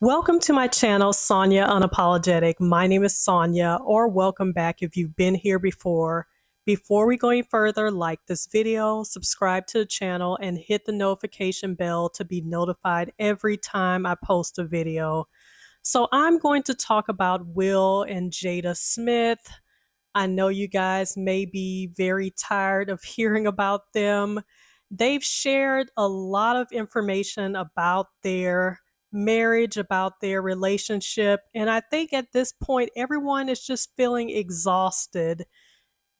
Welcome to my channel, Sonia Unapologetic. My name is Sonia, or welcome back if you've been here before. Before we go any further, like this video, subscribe to the channel, and hit the notification bell to be notified every time I post a video. So I'm going to talk about Will and Jada Smith. I know you guys may be very tired of hearing about them. They've shared a lot of information about their marriage, about their relationship, and I think at this point, everyone is just feeling exhausted.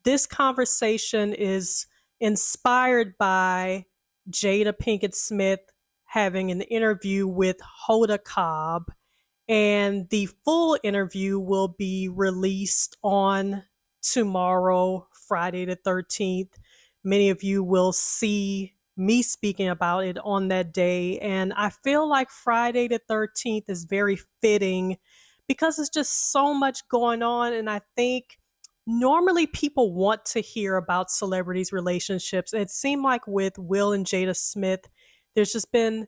This conversation is inspired by Jada Pinkett Smith having an interview with Hoda Cobb, and the full interview will be released on tomorrow, Friday the 13th. Many of you will see me speaking about it on that day. And I feel like Friday the 13th is very fitting because it's just so much going on. And I think normally people want to hear about celebrities' relationships. It seemed like with Will and Jada Smith, there's just been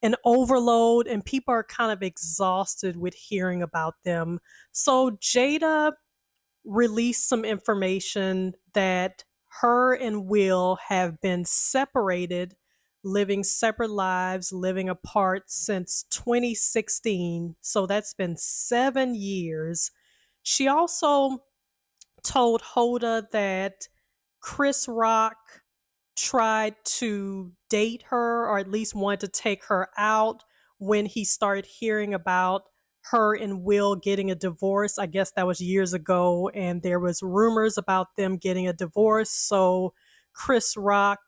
an overload and people are kind of exhausted with hearing about them. So Jada released some information that her and Will have been separated, living separate lives, living apart since 2016. So that's been 7 years. She also told Hoda that Chris Rock tried to date her, or at least wanted to take her out when he started hearing about her and Will getting a divorce. I guess that was years ago, and there was rumors about them getting a divorce. So Chris Rock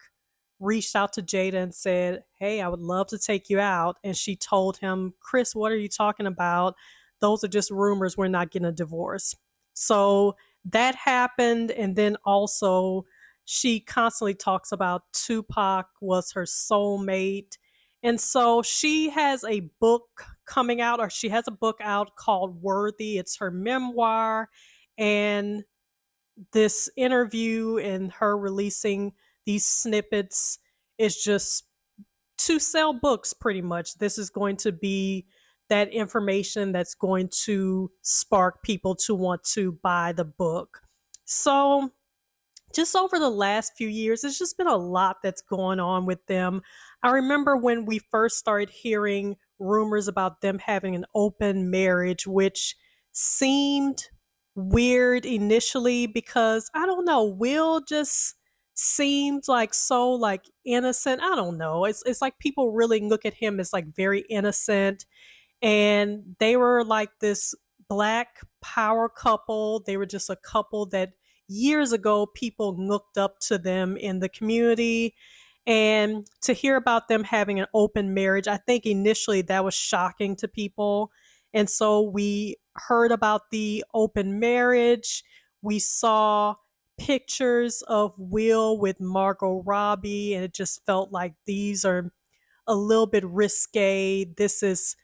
reached out to Jada and said, "Hey, I would love to take you out." And she told him, "Chris, what are you talking about? Those are just rumors. We're not getting a divorce." So that happened. And then also she constantly talks about Tupac was her soulmate. And so she has a book coming out, or she has a book out called Worthy. It's her memoir. And this interview and her releasing these snippets is just to sell books, pretty much. This is going to be that information that's going to spark people to want to buy the book. So just over the last few years, it's just been a lot that's going on with them. I remember when we first started hearing rumors about them having an open marriage, which seemed weird initially because I don't know, Will just seemed like so like innocent. I don't know. It's like people really look at him as like very innocent, and they were like this black power couple. They were just a couple that years ago people looked up to them in the community. And to hear about them having an open marriage, I think initially that was shocking to people. And so we heard about the open marriage. We saw pictures of Will with Margot Robbie, and it just felt like these are a little bit risque. This is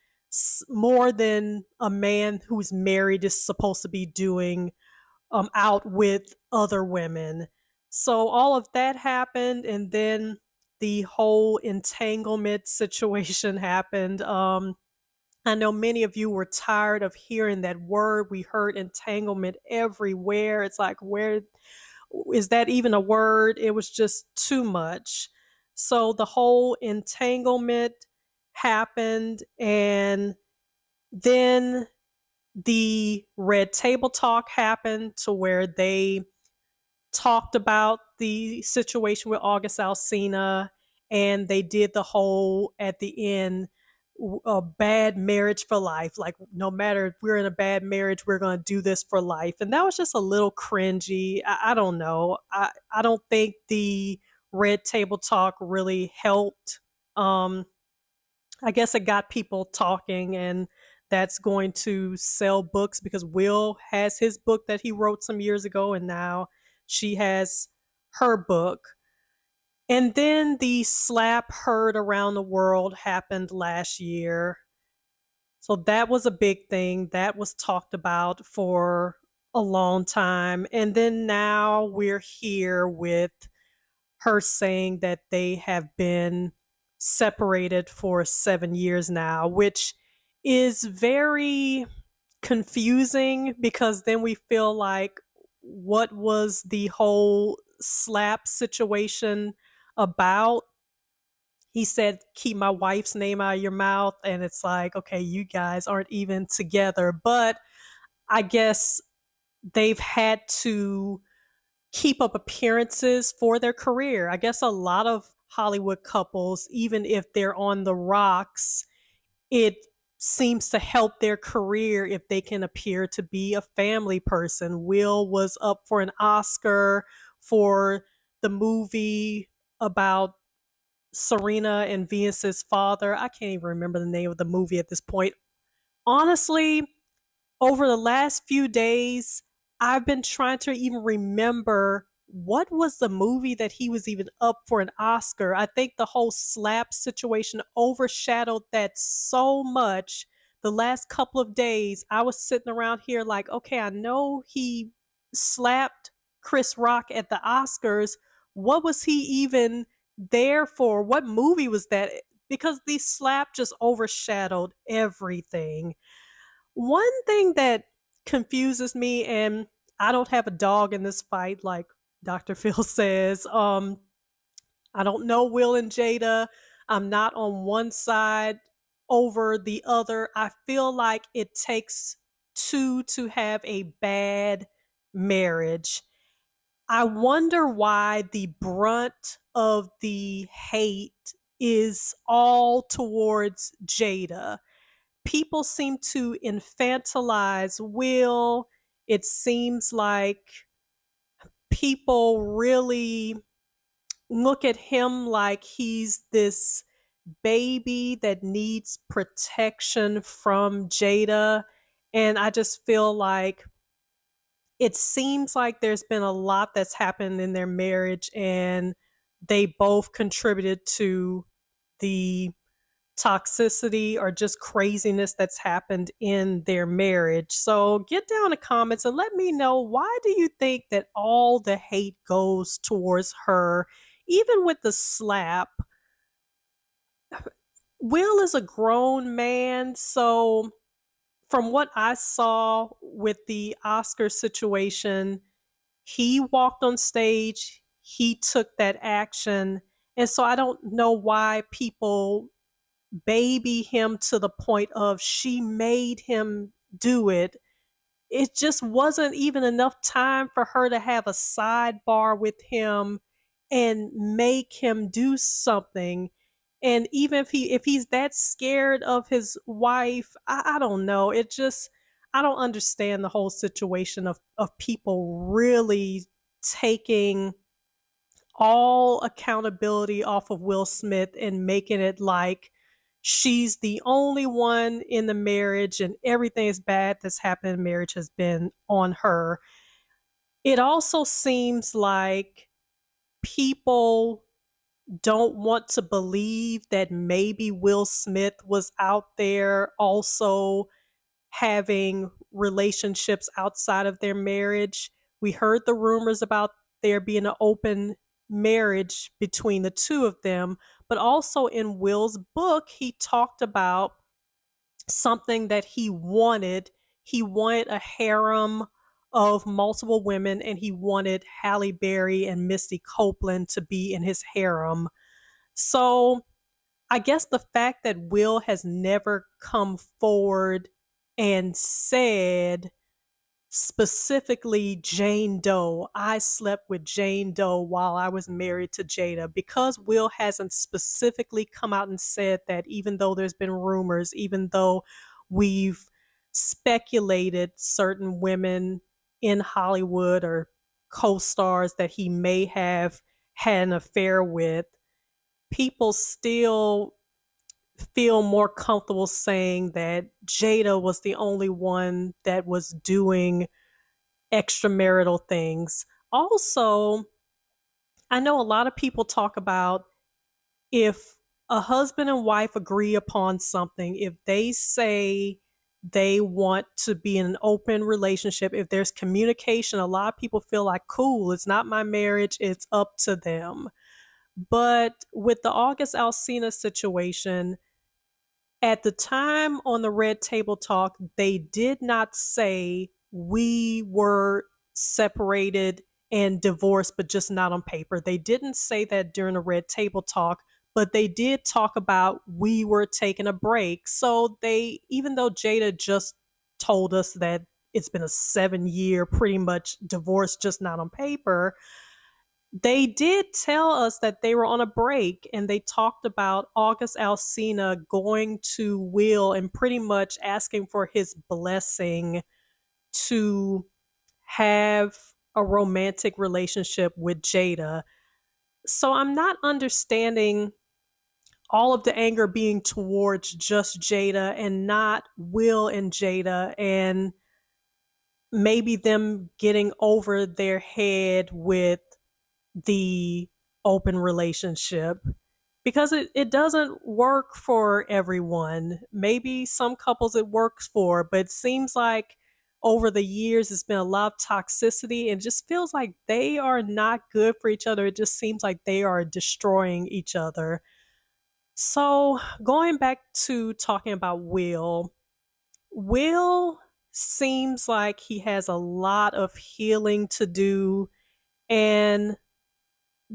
more than a man who's married is supposed to be doing, out with other women. So all of that happened, and then the whole entanglement situation happened. I know many of you were tired of hearing that word. We heard entanglement everywhere. It's like, where is that even a word? It was just too much. So the whole entanglement happened, and then the red table talk happened to where they talked about the situation with August Alsina, and they did the whole at the end, a bad marriage for life. Like, no matter if we're in a bad marriage, we're going to do this for life. And that was just a little cringy. I don't know. I don't think the red table talk really helped. I guess it got people talking, and that's going to sell books because Will has his book that he wrote some years ago, and now she has her book. And then the slap heard around the world happened last year. So that was a big thing. That was talked about for a long time. And then now we're here with her saying that they have been separated for 7 years now, which is very confusing because then we feel like, what was the whole slap situation about? He said, keep my wife's name out of your mouth. And it's like, okay, you guys aren't even together. But I guess they've had to keep up appearances for their career. I guess a lot of Hollywood couples, even if they're on the rocks, it seems to help their career if they can appear to be a family person. Will was up for an Oscar for the movie about Serena and Venus's father. I can't even remember the name of the movie at this point. Honestly, over the last few days, I've been trying to even remember what was the movie that he was even up for an Oscar. I think the whole slap situation overshadowed that so much. The last couple of days, I was sitting around here like, okay, I know he slapped Chris Rock at the Oscars. What was he even there for? What movie was that? Because the slap just overshadowed everything. One thing that confuses me, and I don't have a dog in this fight, like Dr. Phil says. I don't know Will and Jada. I'm not on one side over the other. I feel like it takes two to have a bad marriage. I wonder why the brunt of the hate is all towards Jada. People seem to infantilize Will. It seems like people really look at him like he's this baby that needs protection from Jada. And I just feel like it seems like there's been a lot that's happened in their marriage, and they both contributed to the toxicity or just craziness that's happened in their marriage. So get down in the comments and let me know, why do you think that all the hate goes towards her, even with the slap? Will is a grown man, so from what I saw with the Oscar situation, he walked on stage, he took that action, and so I don't know why people baby him to the point of she made him do it. It just wasn't even enough time for her to have a sidebar with him and make him do something. And even if he's that scared of his wife, I don't know. It just, I don't understand the whole situation of people really taking all accountability off of Will Smith and making it like she's the only one in the marriage and everything is bad that's happened in marriage has been on her. It also seems like people don't want to believe that maybe Will Smith was out there also having relationships outside of their marriage. We heard the rumors about there being an open marriage between the two of them, but also in Will's book, he talked about something that he wanted. He wanted a harem of multiple women, and he wanted Halle Berry and Misty Copeland to be in his harem. So I guess the fact that Will has never come forward and said specifically Jane Doe, I slept with Jane Doe while I was married to Jada, because Will hasn't specifically come out and said that, even though there's been rumors, even though we've speculated certain women in Hollywood or co-stars that he may have had an affair with, people still feel more comfortable saying that Jada was the only one that was doing extramarital things. Also, I know a lot of people talk about, if a husband and wife agree upon something, if they say they want to be in an open relationship, if there's communication, a lot of people feel like, cool, it's not my marriage, it's up to them. But with the August Alsina situation, At the time on the Red Table Talk, they did not say we were separated and divorced, but just not on paper. They didn't say that during the Red Table Talk, but they did talk about we were taking a break. So they, even though Jada just told us that it's been a 7 year pretty much divorce, just not on paper, they did tell us that they were on a break, and they talked about August Alsina going to Will and pretty much asking for his blessing to have a romantic relationship with Jada. So I'm not understanding all of the anger being towards just Jada and not Will and Jada, and maybe them getting over their head with the open relationship, because it doesn't work for everyone. Maybe some couples it works for, but it seems like over the years it's been a lot of toxicity, and just feels like they are not good for each other. It just seems like they are destroying each other. So going back to talking about Will seems like he has a lot of healing to do, and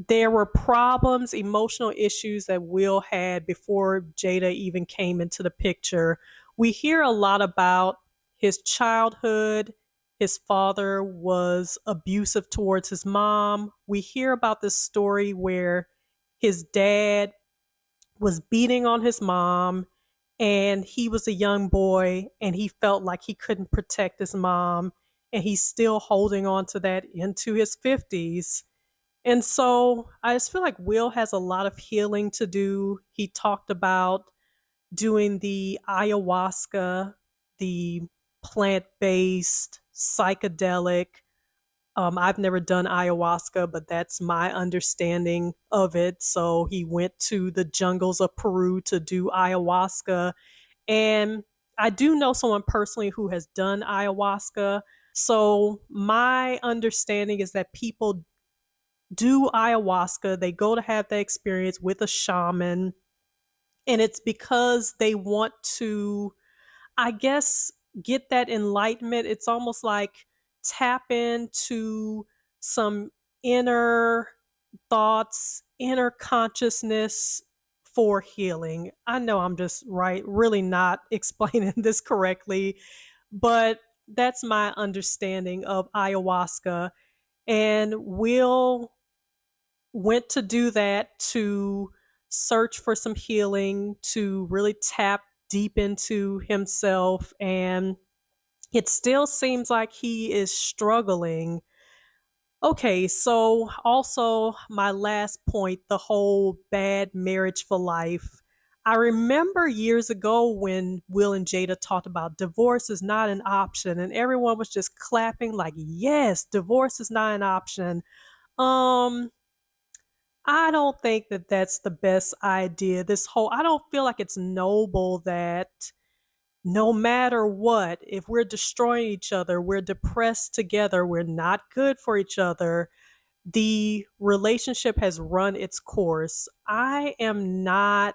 there were problems, emotional issues that Will had before Jada even came into the picture. We hear a lot about his childhood. His father was abusive towards his mom. We hear about this story where his dad was beating on his mom, and he was a young boy and he felt like he couldn't protect his mom, and he's still holding on to that into his 50s. And so I just feel like Will has a lot of healing to do. He talked about doing the ayahuasca, the plant based psychedelic. I've never done ayahuasca, but that's my understanding of it. So he went to the jungles of Peru to do ayahuasca. And I do know someone personally who has done ayahuasca. So my understanding is that people do ayahuasca, they go to have that experience with a shaman, and it's because they want to, I guess, get that enlightenment. It's almost like tap into some inner thoughts, inner consciousness for healing. I know I'm just really not explaining this correctly, but that's my understanding of ayahuasca. And Will went to do that, to search for some healing, to really tap deep into himself. And it still seems like he is struggling. Okay, so also my last point, the whole bad marriage for life. I remember years ago when Will and Jada talked about divorce is not an option, and everyone was just clapping like, yes, divorce is not an option. Um, I don't think that that's the best idea. I don't feel like it's noble that no matter what, if we're destroying each other, we're depressed together, we're not good for each other, the relationship has run its course. I am not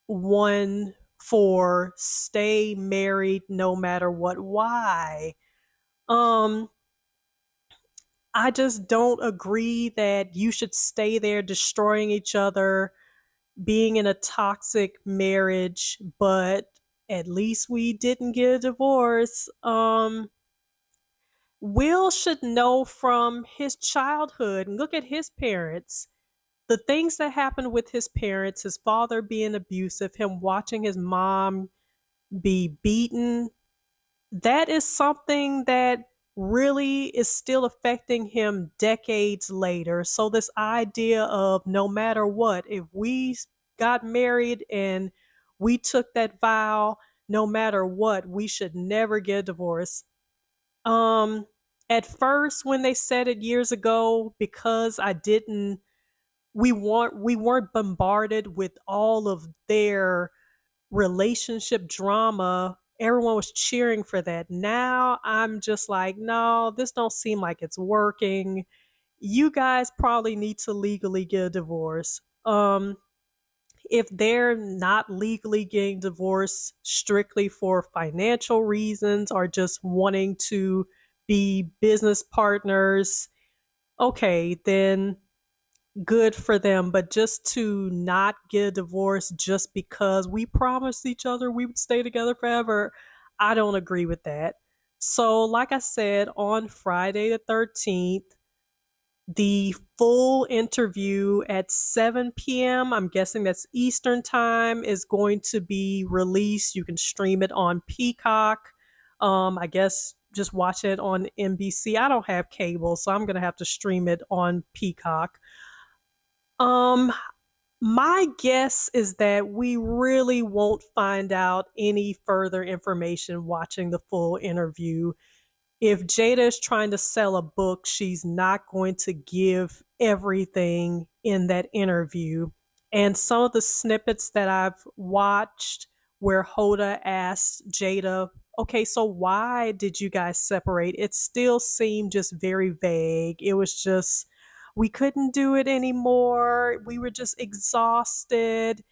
one for stay married no matter what. Why? Um, I just don't agree that you should stay there destroying each other, being in a toxic marriage, but at least we didn't get a divorce. Will should know from his childhood and look at his parents. The things that happened with his parents, his father being abusive, him watching his mom be beaten, that is something that really is still affecting him decades later. So, this idea of no matter what, if we got married and we took that vow, no matter what, we should never get a divorce. Um, at first, when they said it years ago, because I didn't, we weren't bombarded with all of their relationship drama, everyone was cheering for that. Now I'm just like, no, this don't seem like it's working. You guys probably need to legally get a divorce. if they're not legally getting divorced strictly for financial reasons or just wanting to be business partners, okay, then good for them. But just to not get a divorce just because we promised each other we would stay together forever, I don't agree with that. So, like I said, on Friday the 13th, the full interview at 7 p.m., I'm guessing that's Eastern time, is going to be released. You can stream it on Peacock. I guess just watch it on NBC. I don't have cable, so I'm going to have to stream it on Peacock. Um, my guess is that we really won't find out any further information watching the full interview. If Jada is trying to sell a book, she's not going to give everything in that interview. And some of the snippets that I've watched where Hoda asked Jada, okay, so why did you guys separate? It still seemed just very vague. It was just, we couldn't do it anymore. We were just exhausted.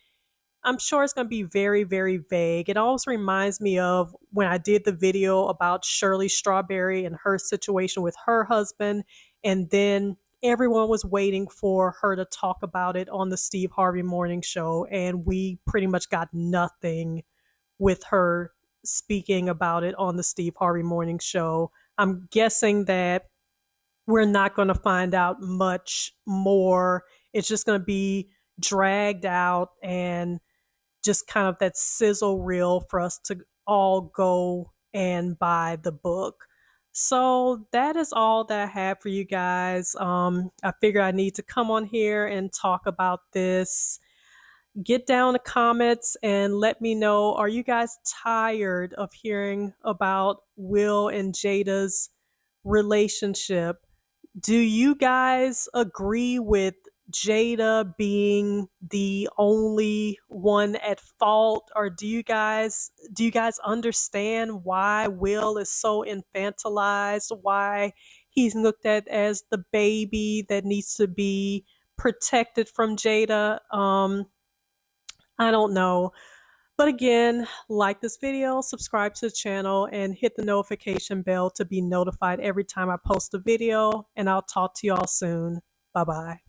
I'm sure it's going to be very, very vague. It always reminds me of when I did the video about Shirley Strawberry and her situation with her husband, and then everyone was waiting for her to talk about it on the Steve Harvey Morning Show, and we pretty much got nothing with her speaking about it on the Steve Harvey Morning Show. I'm guessing that we're not going to find out much more. It's just going to be dragged out and just kind of that sizzle reel for us to all go and buy the book. So that is all that I have for you guys. I figure I need to come on here and talk about this. Get down in the comments and let me know, are you guys tired of hearing about Will and Jada's relationship? Do you guys agree with Jada being the only one at fault, or do you guys understand why Will is so infantilized, why he's looked at as the baby that needs to be protected from Jada? I don't know. But again, like this video, subscribe to the channel, and hit the notification bell to be notified every time I post a video. And I'll talk to y'all soon. Bye bye.